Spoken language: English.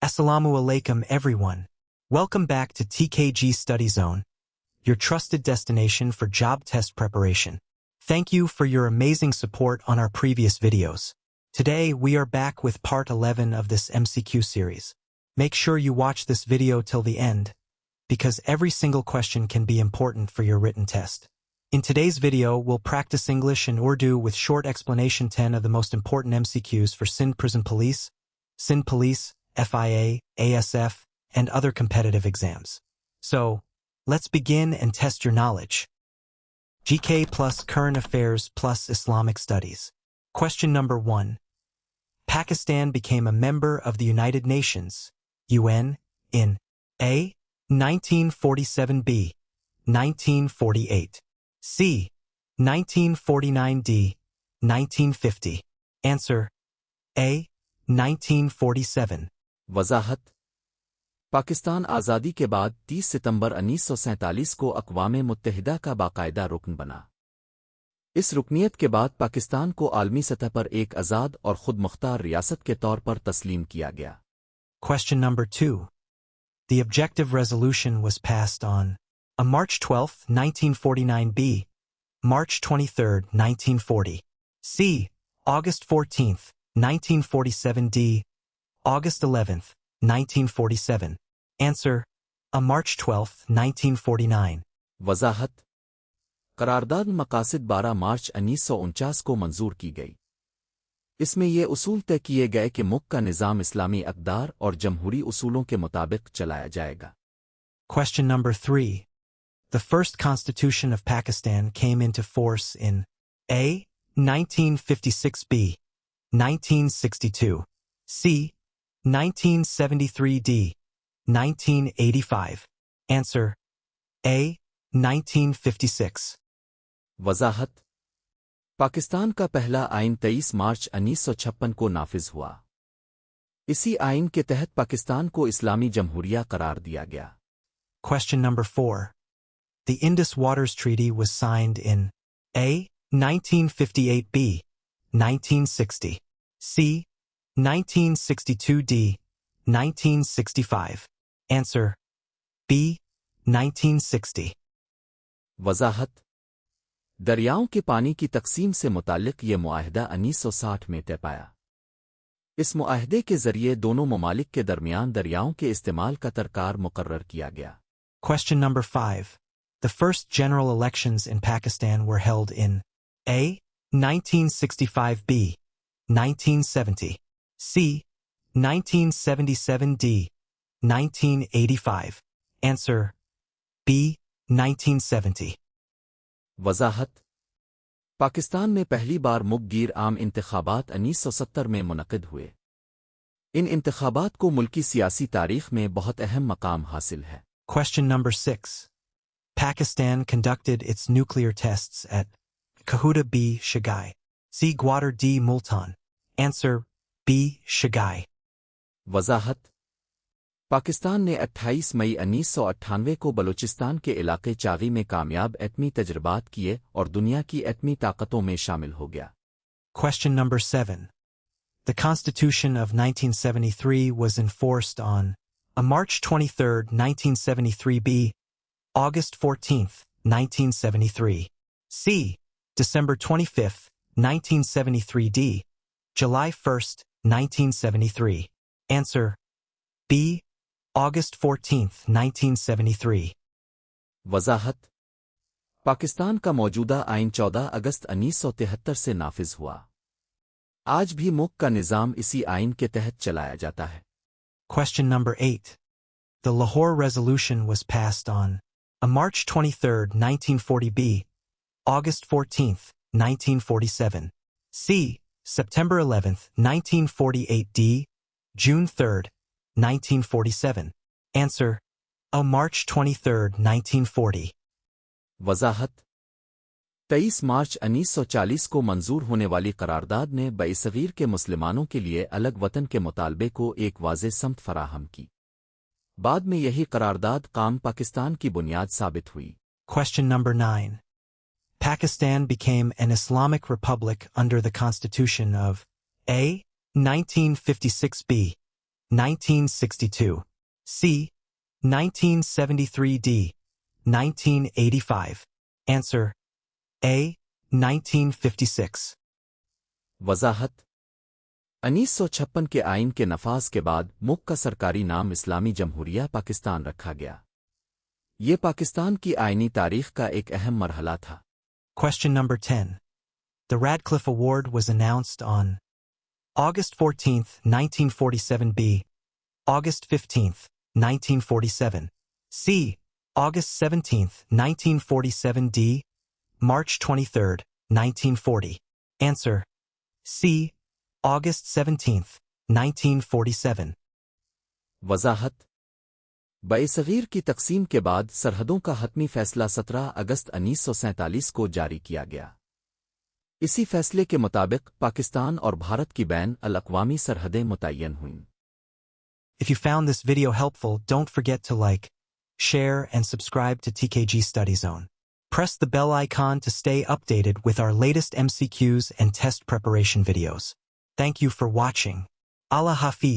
Assalamu alaikum everyone. Welcome back to TKG Study Zone, your trusted destination for job test preparation. Thank you for your amazing support on our previous videos. Today we are back with part 11 of this MCQ series. Make sure you watch this video till the end, because every single question can be important for your written test. In today's video, we'll practice English and Urdu with short explanation 10 of the most important MCQs for Sindh Prison Police, FIA, ASF, and other competitive exams. So, let's begin and test your knowledge. GK plus Current Affairs plus Islamic Studies. Question number 1. Pakistan became a member of the United Nations, UN, in A. 1947, B. 1948, C. 1949, D. 1950. Answer: A. 1947. वजाहत। पाकिस्तान आज़ादी के बाद 30 सितंबर 1947 को अक़वाम मुत्तहिदा का बाकायदा रुकन बना। इस रुकनियत के बाद पाकिस्तान को आलमी सतह पर एक आज़ाद और खुद मुख्तार रियासत के तौर पर तस्लीम किया गया। Question number 2. The objective resolution was passed on a March 12, 1949, B. March 23, 1940, C. August 14, 1947, D. August 11, 1947. Answer: a March 12, 1949. वजाहत। करारदाद मकासद 12 मार्च 1949 को मंजूर की गई। इसमें ये उसूल तय किए गए कि मुल्क का निज़ाम इस्लामी अक़दार और जमहूरी उसूलों के मुताबिक चलाया जाएगा। Question number 3. The first constitution of Pakistan came into force in A. 1956, B. 1962, C. 1973, D. 1985. Answer: A. 1956. वजाहत। पाकिस्तान का पहला आइन 23 मार्च 1956 को नाफिज हुआ। इसी आइन के तहत पाकिस्तान को इस्लामी जमहूरिया करार दिया गया। Question number 4. The Indus Waters Treaty was signed in A. 1958, B. 1960, C. 1962, D. 1965. Answer: B. 1960. वजाहत। दरियाओं के पानी की तकसीम से मुताल्लिक ये मुआहदा 1960 में तय पाया। इस मुआहदे के जरिए दोनों ममालिक के दरमियान दरियाओं के इस्तेमाल का तरकार मुकर्रर किया गया। Question number 5. The first general elections in Pakistan were held in A. 1965, B. 1970, C. 1977, D. 1985. Answer: B. 1970. वजाहत। पाकिस्तान में पहली बार मुबगीर आम इंतखाबात 1970 में मुनक़िद हुए। इन इंतखाबात को मुल्की सियासी तारीख़ में बहुत अहम मकाम हासिल है। Question number 6. Pakistan conducted its nuclear tests at Kahuta B. Shagai, C. Gwadar D. Multan. Answer: B. Shagai. वजाहत। पाकिस्तान ने 28 मई 1998 को बलूचिस्तान के इलाके चागी में कामयाब एटमी तजर्बात किए और दुनिया की एटमी ताकतों में शामिल हो गया। Question number 7. The Constitution of 1973 was enforced on a March 23, 1973, B. August 14, 1973, C. December 25, 1973, D. July 1, 1973. Answer: B. August 14, 1973. वजाहत। पाकिस्तान का मौजूदा आइन 14 अगस्त 1973 से नाफिज हुआ। आज भी मुल्क का निज़ाम इसी आइन के तहत चलाया जाता है। Question number 8. The Lahore Resolution was passed on a March 23, 1940, B. August 14, 1947, C. September 11, 1948, D. June 3, 1947. Answer: a March 23, 1940. वजाहत। 23 मार्च 1940 को मंजूर होने वाली करारदाद ने बइसगीर के मुसलमानों के लिए अलग वतन के मुतालबे को एक वाज़े समत फराहम की। बाद में यही करारदाद काम पाकिस्तान की बुनियाद साबित हुई। Question number 9. Pakistan became an Islamic republic under the Constitution of A. 1956, B. 1962. C. 1973. D. 1985. Answer A. 1956. वजाहत 1956 के आइन के नफाज के बाद मुल्क का सरकारी नाम इस्लामी जमहूरिया पाकिस्तान रखा गया। ये पाकिस्तान की आइनी तारीख का एक अहम मरहला था। Question number 10. The Radcliffe Award was announced on August 14, 1947. B. August 15, 1947. C. August 17, 1947. D. March 23, 1940. Answer C. August 17, 1947. वजाहत बइसगीर की तकसीम के बाद सरहदों का हतमी फैसला 17 अगस्त 1947 को जारी किया गया। इसी फैसले के मुताबिक पाकिस्तान और भारत की बैन अल-अक़वामी सरहदें मुतय्यन हुईं। If you found this video helpful, don't forget to like, share, and subscribe to TKG Study Zone. Press the bell icon to stay updated with our latest MCQs and test preparation videos. Thank you for watching. Allah Hafiz.